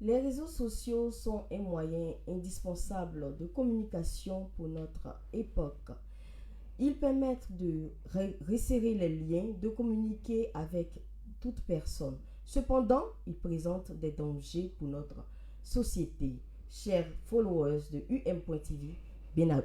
Les réseaux sociaux sont un moyen indispensable de communication pour notre époque. Ils permettent de resserrer les liens, de communiquer avec toute personne. Cependant, ils présentent des dangers pour notre société. Chers followers de UM.TV,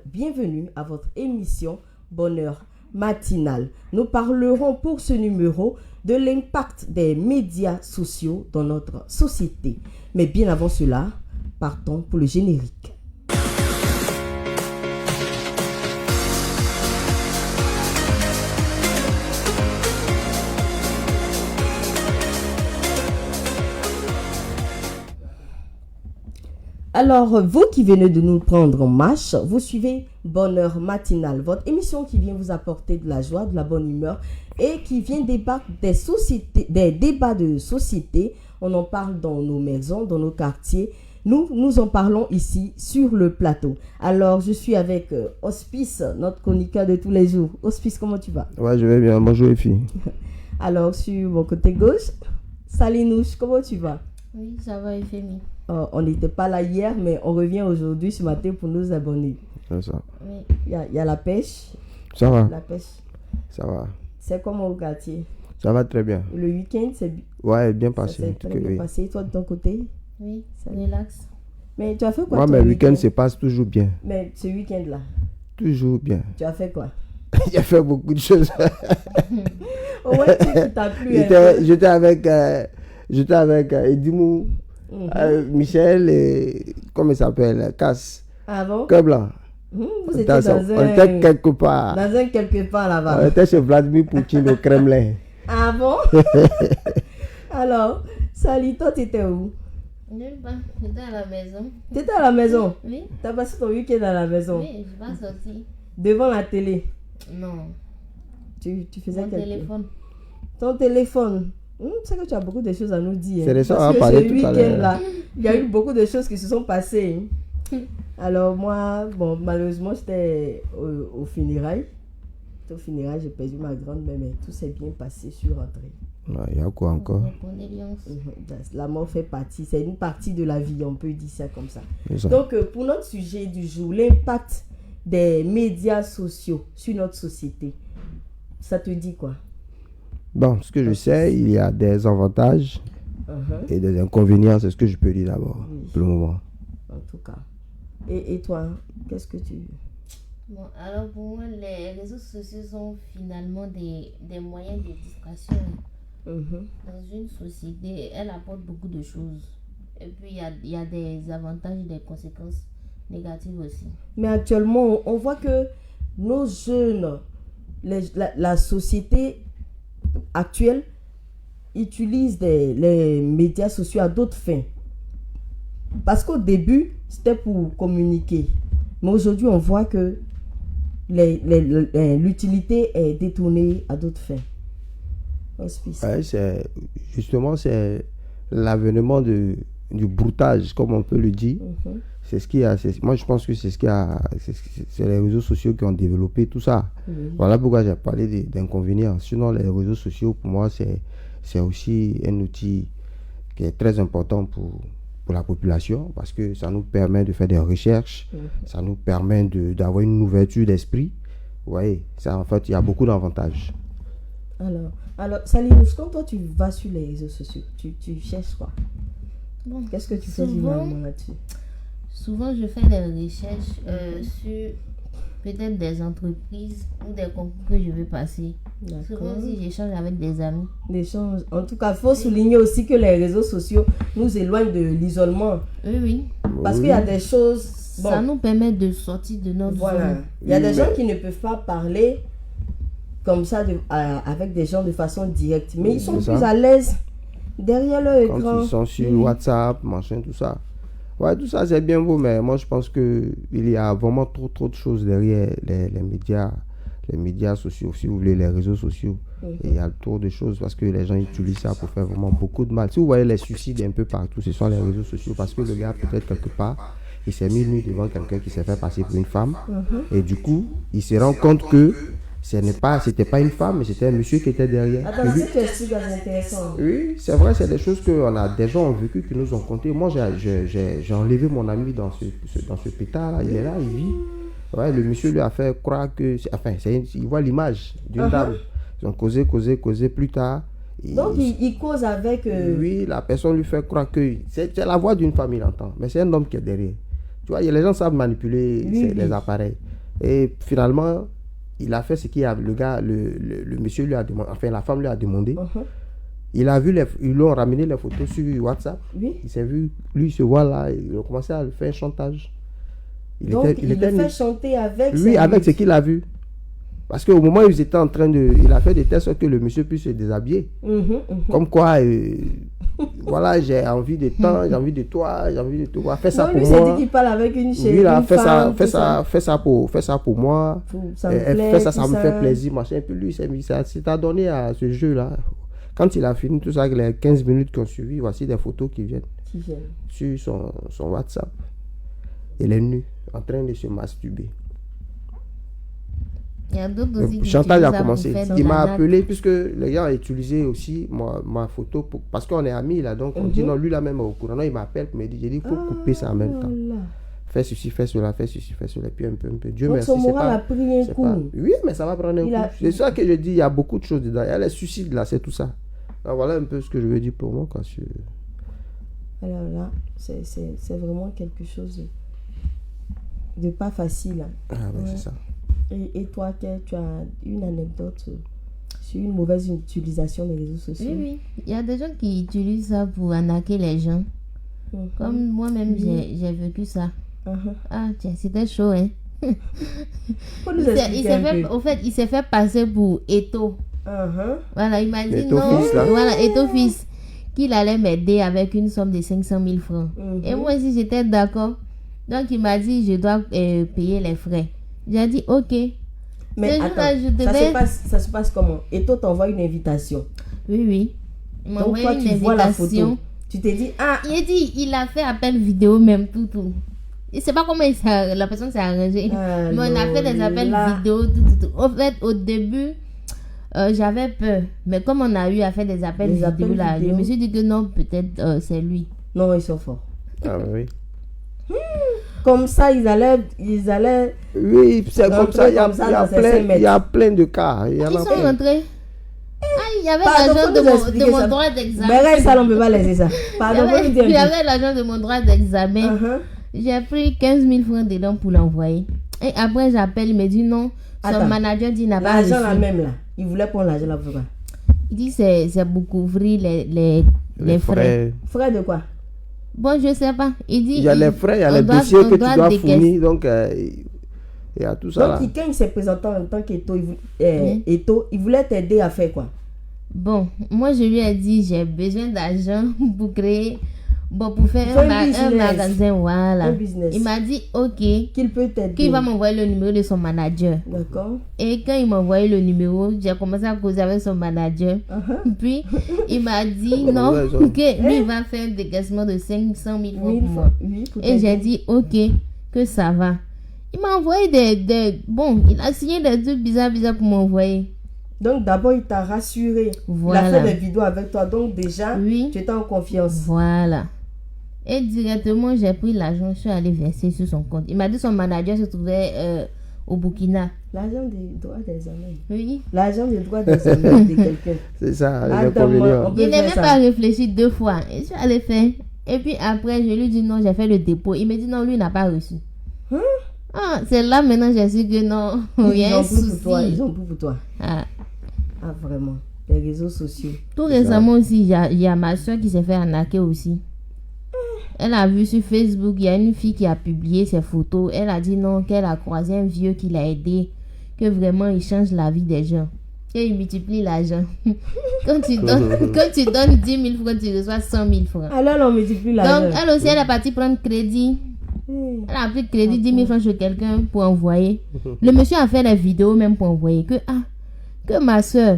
bienvenue à votre émission Bonheur matinal. Nous parlerons pour ce numéro de l'impact des médias sociaux dans notre société. Mais bien avant cela, partons pour le générique. Alors, vous qui venez de nous prendre en marche, vous suivez Bonheur matinal, votre émission qui vient vous apporter de la joie, de la bonne humeur et qui vient débattre des débats de société. On en parle dans nos maisons, dans nos quartiers. Nous en parlons ici sur le plateau. Alors, je suis avec Hospice, notre chroniqueur de tous les jours. Hospice, comment tu vas? Ouais, je vais bien. Bonjour les filles. Alors, sur mon côté gauche, Salinouche, comment tu vas? Oui, ça va, Euphémie. On n'était pas là hier, mais on revient aujourd'hui, ce matin, pour nous abonner. C'est ça. Oui. Il y a la pêche. Ça va. La pêche. Ça va. C'est comme au quartier. Ça va très bien. Le week-end, c'est Ouais, bien ça passé. s'est En tout très cas, bien oui. passé. Toi, de ton côté? Oui, relax. Mais tu as fait quoi Moi, ton mes week-ends se passent toujours bien. Mais ce week-end-là, Toujours bien. tu as fait quoi? J'ai fait beaucoup de choses. Au moins, tu t'as plu un peu. J'étais avec Edimou, Michel et comment il s'appelle? Casse. Ah bon? Blanc. Vous étiez On était quelque part. dans un quelque part On là-bas. était chez Vladimir Poutine au Kremlin. Ah bon? Alors, Sally, toi, tu étais où? Nulle part. J'étais à la maison. Tu étais à la maison? Oui. Tu as passé ton week-end à la maison? Oui, je suis pas sortie. Devant la télé? Non. Tu faisais Mon quelque téléphone. Ton téléphone. C'est que tu as beaucoup de choses à nous dire. C'est de ça, Parce on va que parler ce tout à l'heure. week-end-là, il y a eu beaucoup de choses qui se sont passées. Alors moi, bon, malheureusement, j'étais au funérailles. Au funérailles, j'ai perdu ma grand-mère, mais tout s'est bien passé. Je suis rentrée. Il y a quoi encore? Mes condoléances. La mort fait partie, c'est une partie de la vie, on peut dire ça comme ça. C'est ça. Donc, pour notre sujet du jour, l'impact des médias sociaux sur notre société, ça te dit quoi? Bon, ce que je sais, il y a des avantages et des inconvénients, c'est ce que je peux dire d'abord, Oui. pour le moment. En tout cas. Et toi, qu'est-ce que tu... Bon, alors pour moi, les réseaux sociaux sont finalement des moyens de distraction. Dans une société, elle apporte beaucoup de choses. Et puis, il y a des avantages et des conséquences négatives aussi. Mais actuellement, on voit que nos jeunes, la société actuelle utilise les médias sociaux à d'autres fins. Parce qu'au début, c'était pour communiquer. Mais aujourd'hui, on voit que l'utilité est détournée à d'autres fins. Hospice. Ouais, c'est l'avènement du broutage, comme on peut le dire. C'est ce qui a, moi je pense que c'est les réseaux sociaux qui ont développé tout ça. Voilà pourquoi j'ai parlé d'inconvénients. Sinon, les réseaux sociaux, pour moi, c'est aussi un outil qui est très important pour la population, parce que ça nous permet de faire des recherches, ça nous permet d'avoir une ouverture d'esprit. Vous voyez, ça, en fait, il y a beaucoup d'avantages. Alors Salinouche, quand toi tu vas sur les réseaux sociaux, tu cherches quoi? Bon, Qu'est-ce que tu fais souvent, généralement là-dessus? Souvent, je fais des recherches sur peut-être des entreprises ou des concours que je veux passer. Souvent aussi, j'échange avec des amis. L'échange. En tout cas, il faut souligner aussi que les réseaux sociaux nous éloignent de l'isolement. Oui. Parce qu'il y a des choses... Bon, Ça nous permet de sortir de notre voilà. zone. Il y a des gens qui ne peuvent pas parler comme ça avec des gens de façon directe. Mais ils sont C'est plus ça. à l'aise derrière leur écran. Quand ils sont sur WhatsApp, machin, tout ça. Ouais, tout ça c'est bien beau, mais moi je pense qu'il y a vraiment trop de choses derrière les médias sociaux, si vous voulez, les réseaux sociaux. Et il y a trop de choses parce que les gens utilisent ça pour faire vraiment beaucoup de mal. Si vous voyez les suicides un peu partout, ce sont les réseaux sociaux parce que le gars, peut-être quelque part, il s'est mis nu devant quelqu'un qui s'est fait passer pour une femme. Et du coup, il se rend compte que c'était pas une femme, mais c'était un monsieur qui était derrière. Attends, si tu expliques, c'est intéressant. Oui, c'est vrai, c'est des choses que des gens ont vécu, qui nous ont conté. Moi, j'ai enlevé mon ami dans ce pétard là. Il est là, il vit. Ouais, le monsieur lui a fait croire que, il voit l'image d'une dame. Ils ont causé plus tard. Donc, il cause avec... Oui, la personne lui fait croire que c'est la voix d'une femme, il entend. Mais c'est un homme qui est derrière. Tu vois, les gens savent manipuler les appareils. Et finalement, il a fait ce qu'il a... Le monsieur lui a demandé... Enfin, la femme lui a demandé. Il a vu ils lui ont ramené les photos sur WhatsApp. Oui. Il s'est vu... Lui, il se voit là. Il a commencé à faire un chantage. Il le fait chanter avec... Oui, avec ce qu'il a vu. Parce qu'au moment où ils étaient en train de... Il a fait des tests que le monsieur puisse se déshabiller. Comme quoi, voilà, j'ai envie de temps, j'ai envie de toi, j'ai envie de te voir. Fais ça pour moi. Lui, dit qu'il parle avec une chérie, oui, là, une femme, fais ça pour moi. Ça me plaît, ça me fait plaisir, machin. Et puis lui, il s'est adonné à ce jeu-là. Quand il a fini tout ça, avec les 15 minutes qui ont suivi, voici des photos qui viennent sur son WhatsApp. Il est nu, en train de se masturber. Il y a d'autres aussi Le chantage a commencé. Il m'a appelé, puisque les gars ont utilisé aussi ma photo, parce qu'on est amis là. Donc on dit non, lui là même au courant. Non, il m'appelle pour me dire, j'ai dit, il faut couper ça en même temps. Fais ceci, fais cela, fais ceci, fais cela. Puis un peu. Dieu donc merci. Son moral a pris un coup. Oui, mais ça va prendre un coup. C'est ça que je dis, il y a beaucoup de choses dedans. Il y a les suicides là, c'est tout ça. Alors, voilà un peu ce que je veux dire pour moi. Alors là, c'est vraiment quelque chose de pas facile. Ah ben c'est ça. Et toi, tu as une anecdote sur une mauvaise utilisation des réseaux sociaux? Oui. Il y a des gens qui utilisent ça pour arnaquer les gens. Comme moi-même, j'ai vécu ça. Ah, tiens, c'était chaud, hein? Il s'est fait passer pour Eto. Voilà, il m'a dit Eto non. Fils, là. Voilà, Eto Fils. Qu'il allait m'aider avec une somme de 500 000 francs. Et moi aussi, j'étais d'accord. Donc, il m'a dit, je dois payer les frais. J'ai dit, ok. Mais attends, ça se passe comment? Et toi, t'envoies une invitation. Oui. Il m'a envoyé une vois la photo. invitation. Tu t'es dit, Il a fait appel vidéo même, tout. Je ne sais pas comment la personne s'est arrangée. Mais on a fait des appels vidéo, tout. En fait, au début, j'avais peur. Mais comme on a eu à faire des appels vidéo là, je me suis dit que non, peut-être c'est lui. Non, ils sont forts. Ah oui. Comme ça, ils allaient... Oui, c'est comme ça. Il y a plein de cas. Ils sont rentrés. Il y avait l'argent de mon droit d'examen. Mais ça, on ne peut pas laisser ça. Pardon, il y avait l'argent de mon droit d'examen. J'ai pris 15 000 francs dedans pour l'envoyer. Et après, j'appelle, il me dit non. Son manager dit il n'a pas reçu. L'argent là même là. Il voulait prendre l'argent là pour quoi? Il dit c'est pour couvrir les frais. Frais de quoi? Bon, je sais pas. Il dit il y a les frais, il y a les dossiers que tu dois fournir. Donc, il y a tout ça. Donc, quand il s'est présenté en tant qu'Eto, il voulait t'aider à faire quoi? Bon, moi, je lui ai dit, j'ai besoin d'argent pour créer... Bon, pour faire un magasin, voilà. Un business. Il m'a dit, ok. Qu'il peut t'aider. Qu'il va m'envoyer le numéro de son manager. D'accord. Et quand il m'a envoyé le numéro, j'ai commencé à causer avec son manager. Puis, il m'a dit non, que lui, il va faire un décaissement de 500 000 francs pour moi. Et j'ai dit, ok, que ça va. Il m'a envoyé Bon, il a signé des trucs bizarres pour m'envoyer. Donc, d'abord, il t'a rassuré. Voilà. Il a fait des vidéos avec toi. Donc, déjà, tu étais en confiance. Voilà. Et directement, j'ai pris l'argent, je suis allée verser sur son compte. Il m'a dit que son manager se trouvait au Burkina. L'argent des droits des amis. Oui. L'argent des droits des amis de quelqu'un. C'est ça, je n'ai même pas réfléchi 2 fois. Et je suis allée faire. Et puis après, je lui dis non, j'ai fait le dépôt. Il me dit non, lui n'a pas reçu. C'est là maintenant, j'ai su que non. Ils ont tout pour toi. Ah, vraiment. Les réseaux sociaux. Tout récemment aussi, il y a ma soeur qui s'est fait arnaquer aussi. Elle a vu sur Facebook, il y a une fille qui a publié ses photos. Elle a dit non, qu'elle a croisé un vieux qui l'a aidé. Que vraiment, il change la vie des gens. Et il multiplie l'argent. Quand tu donnes 10 000 francs, tu reçois 100 000 francs. Alors, on multiplie l'argent. Donc, elle aussi, elle est partie prendre crédit. Elle a pris crédit 10 000 francs chez quelqu'un pour envoyer. Le monsieur a fait des vidéos même pour envoyer. Que ma soeur,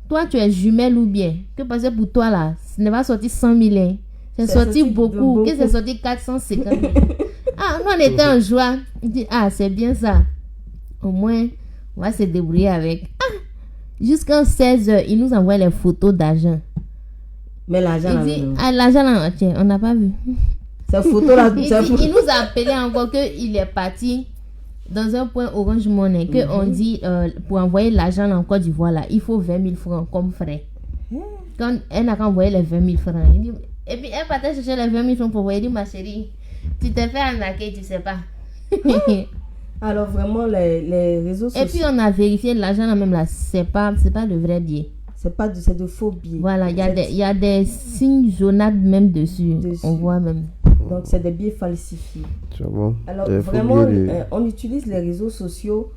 toi, tu es jumelle ou bien. Que parce que pour toi, là, ce n'est pas sorti 100 000 hein. C'est sorti beaucoup. Que c'est sorti 450 000. Nous, on était en joie. Il dit, c'est bien ça. Au moins, On va se débrouiller avec. Jusqu'à 16h, il nous envoie les photos d'argent. Mais l'argent là, l'argent là, tiens, on n'a pas vu. Cette photo là, il nous a appelé encore qu'il est parti dans un point Orange Money, qu'on dit pour envoyer l'argent en Côte d'Ivoire là, il faut 20 000 francs comme frais. Quand elle n'a qu'à envoyer les 20 000 francs, il dit, et puis elle partait chercher les 20 000 francs pour envoyer, il dit, ma chérie, tu t'es fait arnaquer, tu sais pas. Alors vraiment les réseaux sociaux. Et puis on a vérifié l'argent là même là, c'est pas le vrai billet. C'est de faux billets. Voilà, il y a des signes jaunâtres même dessus. On voit même. Donc c'est des billets falsifiés. C'est bon. Alors vraiment on utilise les réseaux sociaux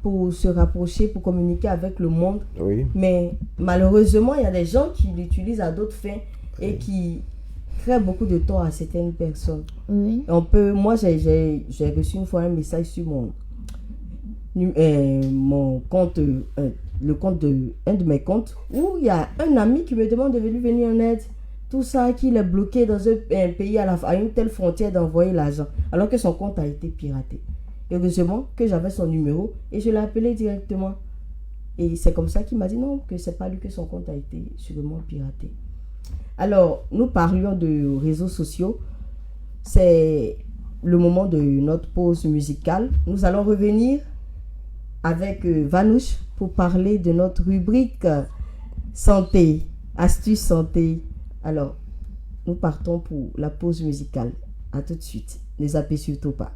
pour se rapprocher, pour communiquer avec le monde. Oui. Mais malheureusement, il y a des gens qui l'utilisent à d'autres fins et qui créent beaucoup de tort à certaines personnes. Oui. Moi, j'ai reçu une fois un message sur mon compte, le compte un de mes comptes, où il y a un ami qui me demande de venir en aide. Tout ça, qu'il est bloqué dans un pays à une telle frontière d'envoyer l'argent, alors que son compte a été piraté. Heureusement que j'avais son numéro et je l'ai appelé directement. Et c'est comme ça qu'il m'a dit non, que c'est pas lui, que son compte a été sûrement piraté. Alors, nous parlions de réseaux sociaux. C'est le moment de notre pause musicale. Nous allons revenir avec Vanouche pour parler de notre rubrique santé, astuces santé. Alors, nous partons pour la pause musicale. À tout de suite. Ne zappez surtout pas.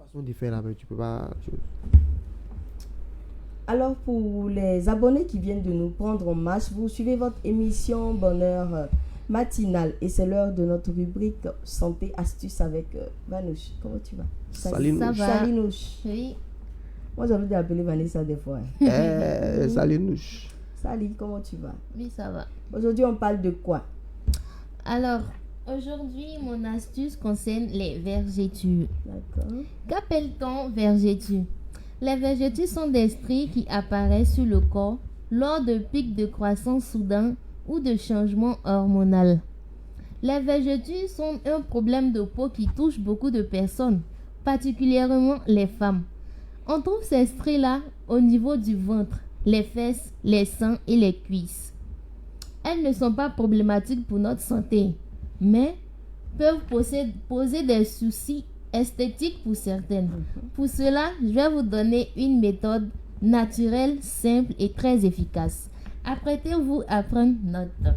façon de faire là, mais tu peux pas. Alors, pour les abonnés qui viennent de nous prendre en marche, vous suivez votre émission Bonheur matinale et c'est l'heure de notre rubrique Santé Astuces avec Vanouche. Comment tu vas? Salinouche. Salinouche. Oui. Moi, j'ai envie d'appeler Vanessa des fois. Salinouche. Salut, comment tu vas? Oui, ça va. Aujourd'hui, on parle de quoi? Alors, aujourd'hui, mon astuce concerne les vergetures. D'accord. Qu'appelle-t-on vergetures? Les vergetures sont des stries qui apparaissent sur le corps lors de pics de croissance soudains ou de changements hormonaux. Les vergetures sont un problème de peau qui touche beaucoup de personnes, particulièrement les femmes. On trouve ces stries-là au niveau du ventre, les fesses, les seins et les cuisses. Elles ne sont pas problématiques pour notre santé, mais peuvent poser des soucis esthétiques pour certaines. Pour cela, je vais vous donner une méthode naturelle, simple et très efficace. Apprêtez-vous à prendre note.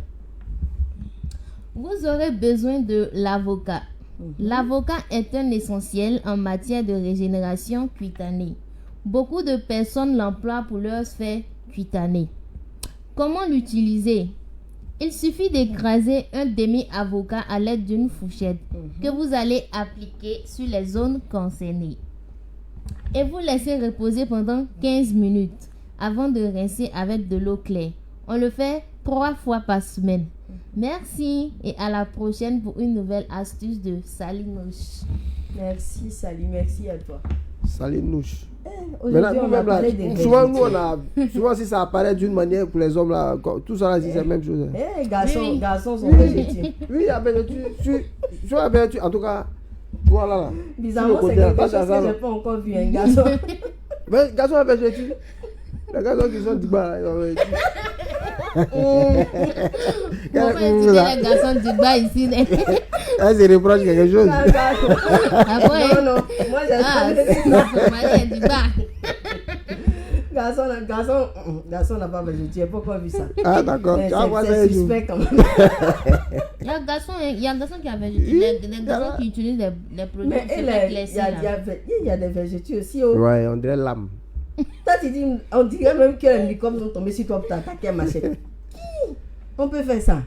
Vous aurez besoin de l'avocat. L'avocat est un essentiel en matière de régénération cutanée. Beaucoup de personnes l'emploient pour leur sphère cutanée. Comment l'utiliser? Il suffit d'écraser un demi-avocat à l'aide d'une fourchette que vous allez appliquer sur les zones concernées. Et vous laissez reposer pendant 15 minutes avant de rincer avec de l'eau claire. On le fait 3 fois par semaine. Merci et à la prochaine pour une nouvelle astuce de Salinouche. Merci, Sali. Merci à toi. Salinouche. Aujourd'hui, on va parler des souvent, souvent, si ça apparaît d'une manière pour les hommes, là, tout ça, là, c'est la même chose. Garçons sont végétaux. Oui, la vertu, en tout cas, voilà là. Bizarrement, c'est quelque chose que je n'ai pas encore vu, un garçon. Mais garçon avec vertu. Les garçons qui sont du bas, ils ont vertu. Les garçons du bas ici. Elle se reproche quelque chose. Non, moi j'ai du bas. Garçon n'a pas végété, pourquoi vu ça? Ah d'accord. C'est suspect quand même. Il y a un garçon qui a végété, des garçons qui utilisent des produits. Mais il y a des végétures aussi. Ouais, on dirait l'âme. Toi tu dis, on dirait même que les microbes sont tombés sur toi pour t'attaquer à machette. On peut faire ça.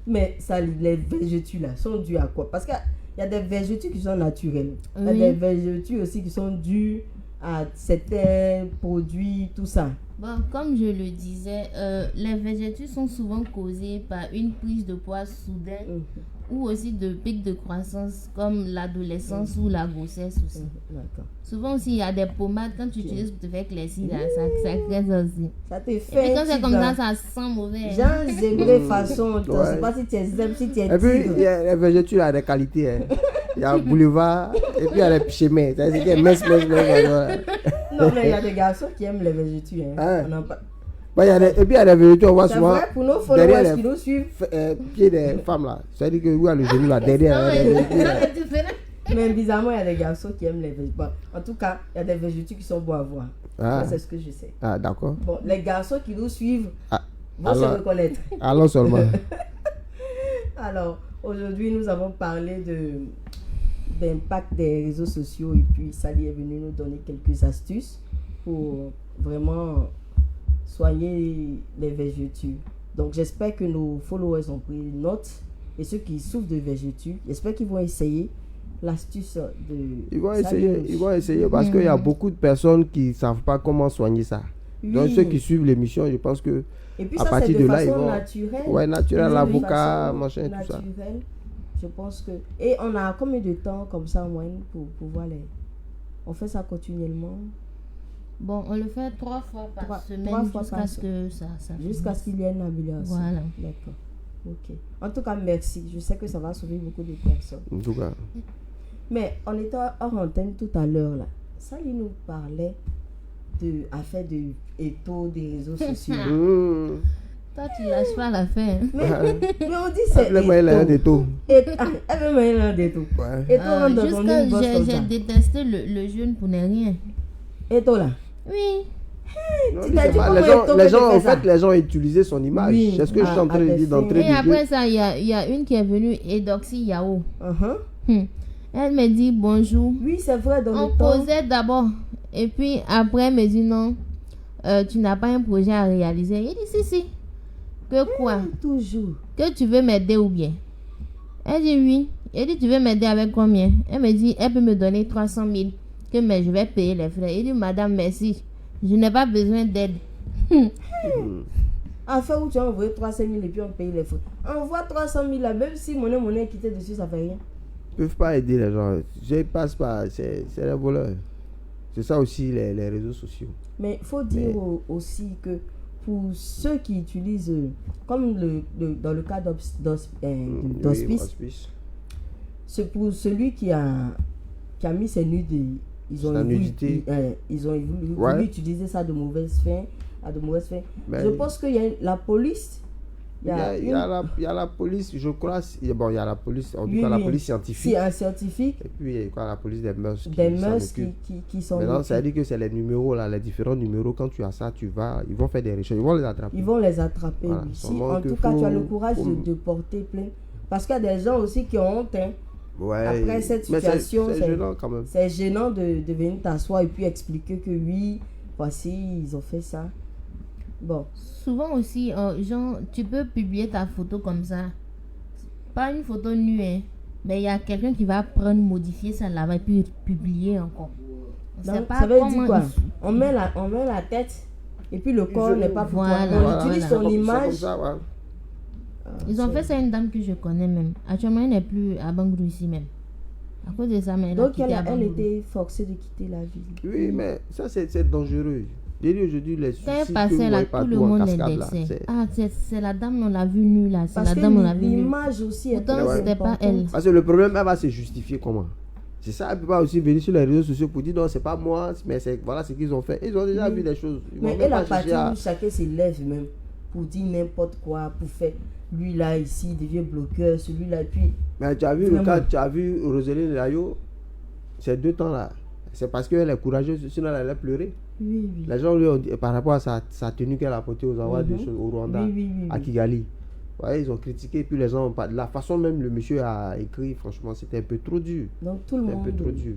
Mais ça, les végétures là sont dues à quoi? Parce qu'il y a des végétures qui sont naturelles. Il y a des végétures aussi qui sont dues à certains produits, tout ça. Bon, comme je le disais, les végétures sont souvent causées par une prise de poids soudaine ou aussi de pics de croissance comme l'adolescence ou la grossesse aussi. D'accord. Souvent aussi, il y a des pommades quand tu utilises pour te faire éclaircir, ça crée ça aussi. Ça te fait. Et puis quand c'est comme ça sent mauvais. Jean zébré façon, je ne sais pas si tu es zèbre, si tu es tigre. Et puis, il y a les végétures à des qualités. Hein. Il y a un boulevard et puis il y a les chemins. C'est mince. Non, mais il y a des garçons qui aiment les végétures. Hein. On en parle. Et puis il y a des végétures, on voit souvent. C'est vrai, pour nos followers qui nous suivent. Pieds des femmes là. C'est-à-dire que vous avez le genou là, derrière. Mais bizarrement, il y a des garçons qui aiment les végétures. Bon, en tout cas, il y a des végétures qui sont bons à voir. C'est ce que je sais. Ah, d'accord. Bon, les garçons qui nous suivent vont se reconnaître. Allons seulement. Alors, aujourd'hui, nous avons parlé d'impact des réseaux sociaux et puis Sally est venue nous donner quelques astuces pour vraiment soigner les végétures. Donc, j'espère que nos followers ont pris note et ceux qui souffrent de végétures, j'espère qu'ils vont essayer l'astuce de... Ils vont essayer parce qu'il y a beaucoup de personnes qui ne savent pas comment soigner ça. Oui. Donc, ceux qui suivent l'émission, je pense que et puis à ça, partir de là, ils vont... naturelle. Ouais, naturel, l'avocat, machin, tout ça. Je pense que... Et on a combien de temps comme ça en moyenne pour pouvoir les... On fait ça continuellement? Bon, on le fait 3 fois par semaine jusqu'à ce que ça jusqu'à ce qu'il y ait une amélioration. Voilà. D'accord. Ok. En tout cas, merci. Je sais que ça va sauver beaucoup de personnes. En tout cas. Mais on était hors antenne tout à l'heure là. Sally nous parlait de affaires de étau des réseaux sociaux. Toi, tu lâches pas la fin. Mais on dit c'est étau. Elle veut moyen l'un d'étau. J'ai détesté le jeûne pour ne rien. Étau là? Oui. Les gens ont utilisé son image. Oui. C'est ce que je suis en train de dire d'entrée. Et après ça, il y a une qui est venue, Edoxy Yao. Elle me dit bonjour. Oui, c'est vrai, dans On le temps. causait d'abord. Et puis après, elle me dit non, tu n'as pas un projet à réaliser. Il dit si. Que quoi? Toujours. Que tu veux m'aider ou bien? Elle dit oui. Elle dit tu veux m'aider avec combien? Elle me dit elle peut me donner 300 000. Mais je vais payer les frais. Il dit madame merci. Je n'ai pas besoin d'aide. Enfin, où tu as envoyé 300 000 et puis on paye les frais. Envoie 300 000 là, même si monnaie quitté dessus, ça fait rien. Ils ne peuvent pas aider les gens. Je passe pas, c'est les voleurs. C'est ça aussi les réseaux sociaux. Mais il faut dire aussi que pour ceux qui utilisent, comme dans le cas d'hospice, c'est pour celui qui a mis ses nudes, ils ont voulu utiliser ça de mauvaise fin. Je pense qu'il y a la police. Il y a la police, je crois. Bon, il y a la police, en tout cas la police scientifique. C'est un scientifique. Et puis il y a la police des mœurs. Qui sont. Maintenant, ça veut dire que c'est les numéros, là, les différents numéros. Quand tu as ça, ils vont faire des recherches. Ils vont les attraper. Voilà, oui. Si en tout cas tu as le courage de porter plainte. Parce qu'il y a des gens aussi qui ont honte. Ouais, après cette situation, c'est gênant quand même. C'est gênant de venir t'asseoir et puis expliquer que oui, voici, ils ont fait ça. Bon. Souvent aussi, genre, tu peux publier ta photo comme ça. Pas une photo nue, hein, mais il y a quelqu'un qui va prendre, modifier ça là-bas et puis publier encore. Donc, ça veut dire quoi? On met la tête et puis le corps n'est pas pour toi. On utilise son image. Ils ont fait ça à une dame que je connais même. Actuellement, elle n'est plus à Bangrou ici même. À cause de ça, mais donc elle était forcée de quitter la ville. Oui, mais ça c'est dangereux. Aujourd'hui, les suicides que vous voyez partout en cascade là. C'est la dame, on l'a vue nue là. C'est la dame, on l'a vue nue. L'image aussi est pourtant, c'était pas elle. Parce que le problème, elle va se justifier comment? C'est ça, elle ne peut pas aussi venir sur les réseaux sociaux pour dire non, c'est pas moi, mais voilà ce qu'ils ont fait. Ils ont déjà vu des choses. Mais elle a parti où chacun s'élève même pour dire n'importe quoi, pour faire. Lui là, ici, il devient bloqueur, celui-là, et puis. Mais tu as vu le cas, tu as vu Roselyne Layo, ces 2 temps là. C'est parce qu'elle est courageuse, sinon elle allait pleurer. Oui. Les gens lui ont dit, par rapport à sa tenue qu'elle a portée aux envois de choses au Rwanda, à Kigali. Ouais, ils ont critiqué, et puis les gens ont pas. La façon même le monsieur a écrit, franchement, c'était un peu trop dur. Donc tout le monde. Un peu trop dur.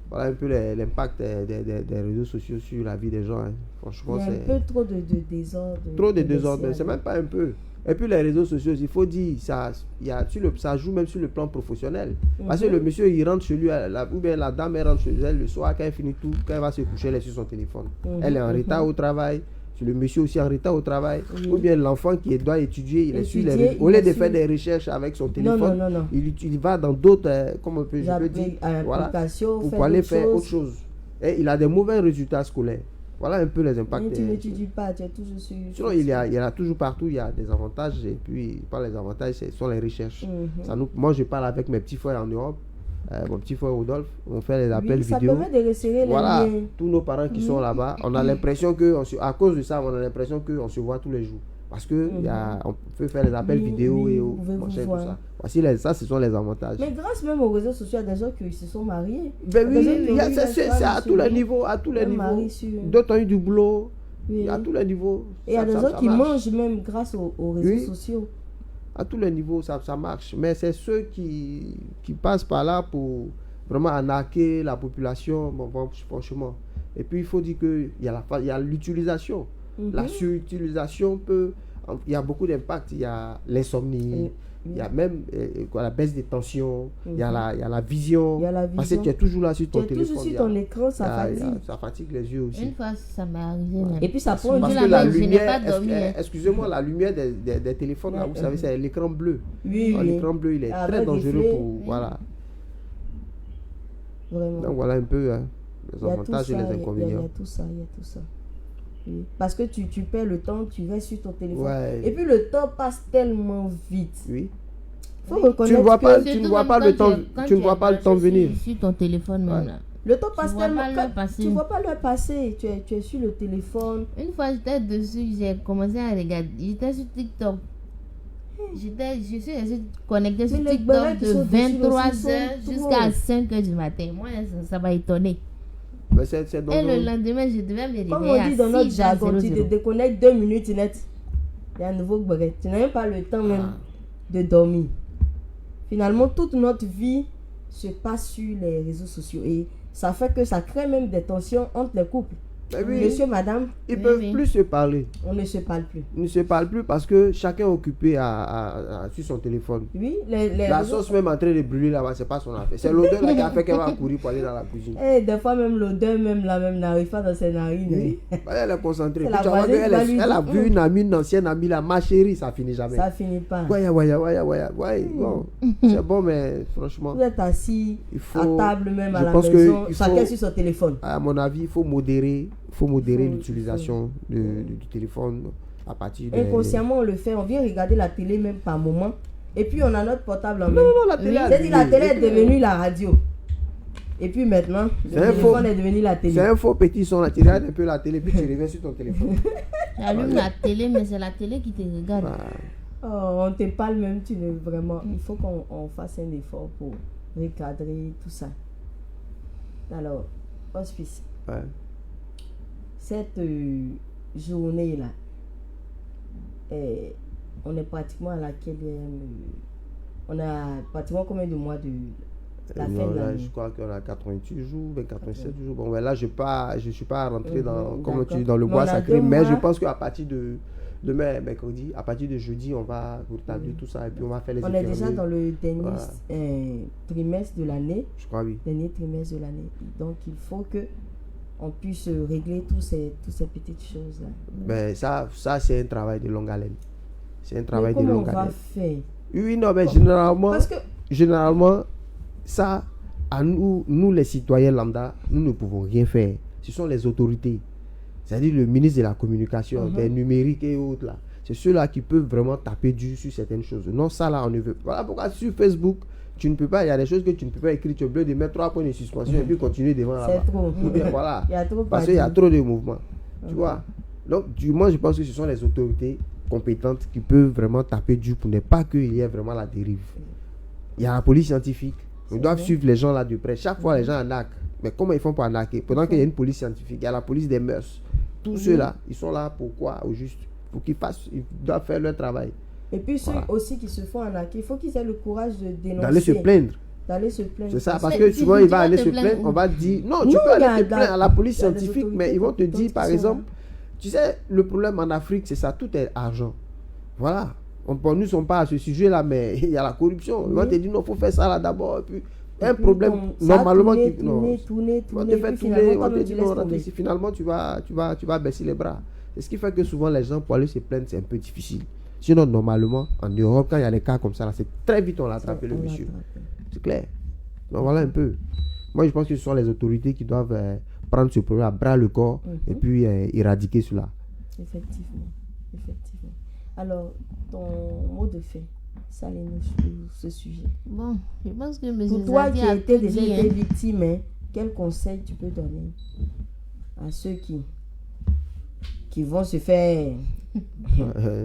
Voilà un peu l'impact des réseaux sociaux sur la vie des gens. Hein. Franchement, c'est un peu trop de désordre. Trop de désordre, c'est même pas un peu. Et puis les réseaux sociaux, il faut dire, ça joue même sur le plan professionnel. Parce que le monsieur, il rentre chez lui, ou bien la dame, elle rentre chez elle le soir, quand elle finit tout, quand elle va se coucher, elle est sur son téléphone. Elle est en retard au travail. Le monsieur aussi en retard au travail. Ou bien l'enfant qui doit étudier, il est sur les réseaux. Au lieu de faire des recherches avec son téléphone, non. Il va dans d'autres, comment je peux dire, voilà, pour aller faire autre chose. Et il a des mauvais résultats scolaires. Voilà un peu les impacts. Mais tu n'étudies pas, tu es toujours sur... Sinon, il y a toujours partout, il y a des avantages. Et puis, par les avantages, ce sont les recherches. Moi, je parle avec mes petits frères en Europe. Mon petit frère Rodolphe, on fait les appels vidéo. Ça permet de resserrer les liens. Tous nos parents qui sont là-bas, on a l'impression que, à cause de ça, on a l'impression qu'on se voit tous les jours. Parce que on peut faire les appels vidéo et machin, tout ça. Voici ça, ce sont les avantages. Mais grâce même aux réseaux sociaux, il y a des gens qui se sont mariés. Ben oui, c'est à tous les niveaux. D'autres ont eu du boulot. À tous les niveaux. Et il y a des gens qui mangent même grâce aux réseaux sociaux. À tous les niveaux, ça marche. Mais c'est ceux qui passent par là pour vraiment arnaquer la population, bon, franchement. Et puis, il faut dire qu'il y a l'utilisation. La surutilisation il y a beaucoup d'impact. Il y a l'insomnie, il y a même la baisse des tensions, il y a la vision. Parce que tu es toujours là sur ton téléphone. Tu es toujours sur ton écran, ça fatigue. Ça fatigue les yeux aussi. Une fois, ça m'est arrivé même. Et puis, ça prend parce que la lumière, excusez-moi, la lumière des téléphones, là, vous savez, c'est l'écran bleu. L'écran bleu, il est très dangereux pour... Voilà. Vraiment. Donc, voilà un peu les avantages et les inconvénients. Il y a tout ça. Oui. Parce que tu perds le temps, tu restes sur ton téléphone. Et puis le temps passe tellement vite. Oui. Faut reconnaître tu ne vois pas le temps venir. Sur ton téléphone même là. Le temps passe tellement. Tu ne vois pas l'heure passer. Tu es sur le téléphone. Une fois j'étais dessus, j'ai commencé à regarder. J'étais sur TikTok. Je suis connectée sur TikTok de 23h jusqu'à 5h du matin. Moi, ça m'a étonné. Et le lendemain, je devais me réveiller. Comme on dit dans notre jargon, tu te déconnectes 2 minutes net. Il y a un nouveau break. Tu n'as même pas le temps même de dormir. Finalement, toute notre vie se passe sur les réseaux sociaux. Et ça fait que ça crée même des tensions entre les couples. Oui, monsieur, madame, ils peuvent plus se parler. On ne se parle plus. Ils ne se parlent plus parce que chacun est occupé sur son téléphone. Oui, la sauce même en train de brûler là-bas, c'est pas son affaire. C'est l'odeur là qui a fait qu'elle va courir pour aller dans la cuisine. Et des fois même l'odeur même n'arrive pas dans ses narines. Oui. Elle est concentrée. Elle a vu une ancienne amie là, ma chérie, ça finit jamais. Ça finit pas. Bon, c'est bon, mais franchement. Vous êtes assis à table même à la maison, chacun sur son téléphone. À mon avis, il faut modérer l'utilisation du téléphone à partir de... Inconsciemment, on le fait. On vient regarder la télé même par moment. Et puis, on a notre portable en main. Non, la télé, la télé est devenue la radio. Et puis maintenant, le téléphone est devenu la télé. C'est un faux petit son. Tu regardes un peu la télé, puis tu reviens sur ton téléphone. Tu allumes la télé, mais c'est la télé qui te regarde. On te parle même, tu veux vraiment... Il faut qu'on fasse un effort pour recadrer tout ça. Alors, hospice. Ouais. Cette journée-là, on est pratiquement à laquelle on a pratiquement combien de mois de la fin de l'année? Je crois qu'on a 88 jours, 87 jours. Bon, là, je ne suis pas rentré dans le bois sacré, mais je pense qu'à partir de demain, mercredi, à partir de jeudi, on va rétablir tout ça et puis on va faire les On est déjà dans le dernier trimestre de l'année. Je crois, oui. Dernier trimestre de l'année. Donc, il faut que on puisse régler toutes ces petites choses-là. Mais ça c'est un travail de longue haleine. C'est un travail de longue haleine. Comment on va faire? Oui, non, mais généralement, ça, à nous les citoyens lambda, nous ne pouvons rien faire. Ce sont les autorités. C'est-à-dire le ministre de la Communication, des numériques et autres là. C'est ceux-là qui peuvent vraiment taper dur sur certaines choses. Non, ça là, on ne veut. Voilà pourquoi sur Facebook, tu ne peux pas, il y a des choses que tu ne peux pas écrire, tu es obligé de mettre 3 points de suspension et puis continuer devant là-bas. C'est trop. Voilà. Il y a trop parce qu'il y a trop de mouvements. Tu vois. Donc, moi, je pense que ce sont les autorités compétentes qui peuvent vraiment taper dur pour ne pas qu'il y ait vraiment la dérive. Il y a la police scientifique. Ils doivent suivre les gens là de près. Chaque fois, les gens arnaquent. Mais comment ils font pour arnaquer? Pendant qu'il y a une police scientifique, il y a la police des mœurs. Tous ceux-là, ils sont là pour quoi? Au juste. Pour qu'ils doivent faire leur travail. Et puis ceux aussi qui se font arnaquer, il faut qu'ils aient le courage de dénoncer. D'aller se plaindre. C'est ça, parce que souvent il va aller se plaindre, on va dire, non, tu peux aller te plaindre à la police scientifique, mais ils vont te dire, par exemple, tu sais, le problème en Afrique, c'est ça, tout est argent. Voilà. Nous ne sommes pas à ce sujet-là, mais il y a la corruption. Ils vont te dire, non, il faut faire ça là d'abord. Et puis, un problème, normalement, finalement, tu vas baisser les bras. C'est ce qui fait que souvent, les gens, pour aller se plaindre, c'est un peu difficile. Sinon, normalement, en Europe, quand il y a des cas comme ça, c'est très vite on l'attrape le monsieur. C'est clair. Donc voilà un peu. Moi, je pense que ce sont les autorités qui doivent prendre ce problème à bras le corps et puis éradiquer cela. Effectivement. Alors, ton mot de fait, salez-nous sur ce sujet. Bon, je pense que pour toi qui as déjà été victime, quel conseil tu peux donner à ceux qui vont se faire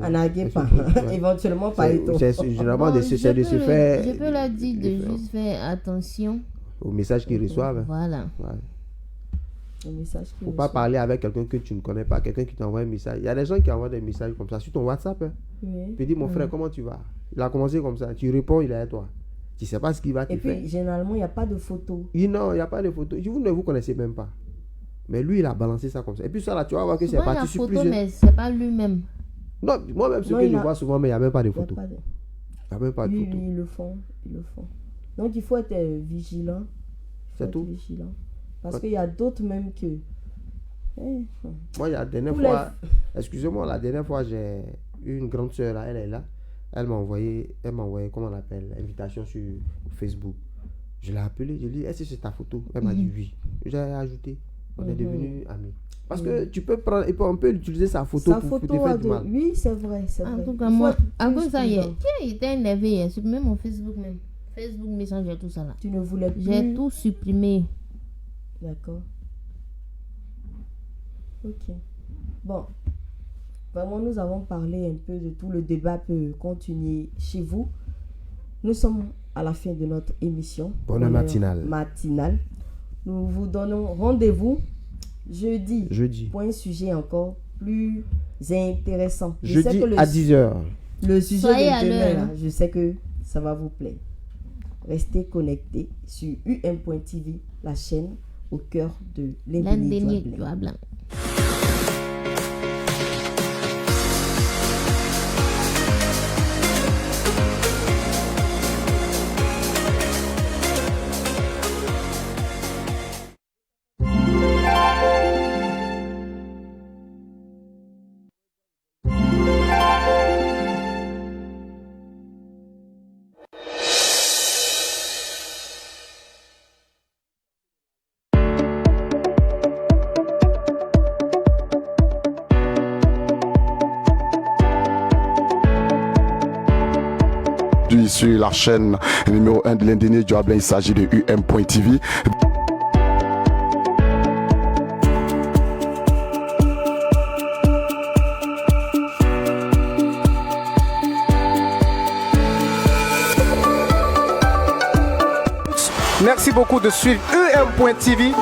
arnaquer éventuellement par les taux? Généralement de se faire. Je peux leur dire de juste faire attention au message qu'ils reçoivent. Voilà. Il ne faut pas parler avec quelqu'un que tu ne connais pas, quelqu'un qui t'envoie un message. Il y a des gens qui envoient des messages comme ça sur ton WhatsApp. Oui. Tu dis, mon frère, comment tu vas? Il a commencé comme ça. Tu réponds, il est à toi. Tu ne sais pas ce qu'il va te faire. Et puis, généralement, il n'y a pas de photo. Non, il n'y a pas de photo. Vous ne vous connaissez même pas. Mais lui, il a balancé ça comme ça. Et puis ça, là, tu vas voir que c'est parti sur plusieurs... mais c'est pas lui-même. Non, moi-même, ce que je vois souvent, mais il n'y a même pas de photo. Il n'y a même pas de photo. Ils le font. Donc, il faut être vigilant. C'est tout. Parce qu'il y a d'autres même que... Moi, la dernière fois... Excusez-moi, la dernière fois, j'ai eu une grande soeur, là, elle est là. Elle m'a envoyé, comment on appelle, invitation sur Facebook. Je l'ai appelée, je lui ai dit, est-ce que c'est ta photo? Elle m'a dit oui. J'ai ajouté. On est devenus amis. Parce que tu peux prendre, et puis on peut utiliser sa photo pour te faire du mal. Oui, c'est vrai. En tout cas, moi, à cause de ça, il était énervé, même mon Facebook même. Facebook Messenger, tout ça là. Tu ne voulais plus? J'ai tout supprimé. D'accord. Ok. Bon. Vraiment, nous avons parlé un peu de tout. Le débat peut continuer chez vous. Nous sommes à la fin de notre émission. Bonne matinale. Nous vous donnons rendez-vous jeudi. Pour un sujet encore plus intéressant. Jeudi à 10h. Le sujet de demain, là, je sais que ça va vous plaire. Restez connectés sur UM.TV, la chaîne au cœur de l'Indénié Doigt Blanc. Sur la chaîne numéro 1 de l'Indénié Doigt Blanc, il s'agit de UM.TV. Merci beaucoup de suivre UM.TV.